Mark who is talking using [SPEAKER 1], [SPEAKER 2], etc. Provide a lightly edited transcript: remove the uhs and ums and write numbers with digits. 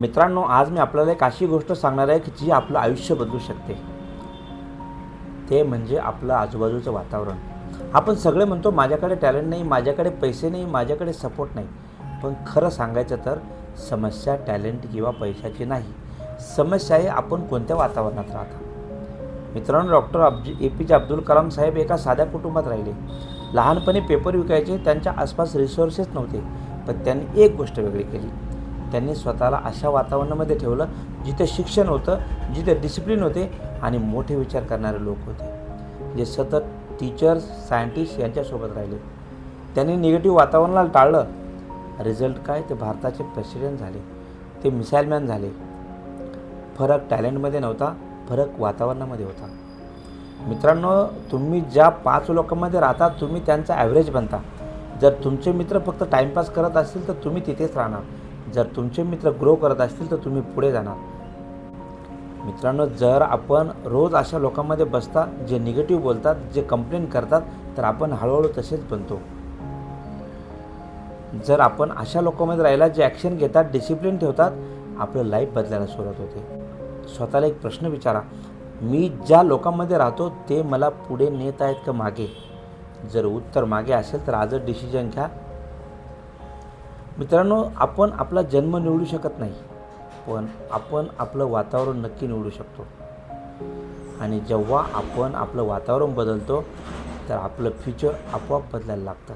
[SPEAKER 1] मित्रांनो, आज मी आपल्याला एक अशी गोष्ट सांगणार आहे की जी आपलं आयुष्य बदलू शकते. ते म्हणजे आपलं आजूबाजूचं वातावरण. आपण सगळे म्हणतो माझ्याकडे टॅलेंट नाही, माझ्याकडे पैसे नाही, माझ्याकडे सपोर्ट नाही. पण खरं सांगायचं तर समस्या टॅलेंट किंवा पैशाची नाही. समस्या आहे आपण कोणत्या वातावरणात राहता. मित्रांनो, डॉक्टर APJ अब्दुल कलाम साहेब एका साध्या कुटुंबात राहिले. लहानपणी पेपर विकायचे, त्यांच्या आसपास रिसोर्सेस नव्हते. पण त्यांनी एक गोष्ट वेगळी केली. त्यांनी स्वतःला अशा वातावरणामध्ये ठेवलं जिथे शिक्षण होतं, जिथे डिसिप्लिन होते आणि मोठे विचार करणारे लोक होते, जे सतत टीचर्स, सायंटिस्ट यांच्यासोबत राहिले. त्यांनी निगेटिव्ह वातावरणाला टाळलं. रिझल्ट काय? ते भारताचे प्रेसिडेंट झाले, ते मिसाईलमॅन झाले. फरक टॅलेंटमध्ये नव्हता, फरक वातावरणामध्ये होता. मित्रांनो, तुम्ही ज्या 5 लोकांमध्ये राहता तुम्ही त्यांचा ॲव्हरेज बनता. जर तुमचे मित्र फक्त टाईमपास करत असतील तर तुम्ही तिथेच राहणार. जर तुमचे मित्र ग्रो करत असतील तर तुम्ही पुढे जाणार. मित्रांनो, जर आपण रोज अशा लोकांमध्ये बसता जे निगेटिव्ह बोलतात, जे कंप्लेन करतात, तर आपण हळूहळू तसेच बनतो. जर आपण अशा लोकांमध्ये राहिला जे ॲक्शन घेतात, डिसिप्लिन ठेवतात, आपलं लाईफ बदलायला सुरुवात होते. स्वतःला एक प्रश्न विचारा, मी ज्या लोकांमध्ये राहतो ते मला पुढे नेत आहेत का मागे? जर उत्तर मागे असेल तर आजच डिसिजन घ्या. मित्रांनो, आपण आपला जन्म निवडू शकत नाही, पण आपण आपलं वातावरण नक्की निवडू शकतो. आणि जेव्हा आपण आपलं वातावरण बदलतो तर आपलं फ्युचर आपोआप बदलायला लागतं.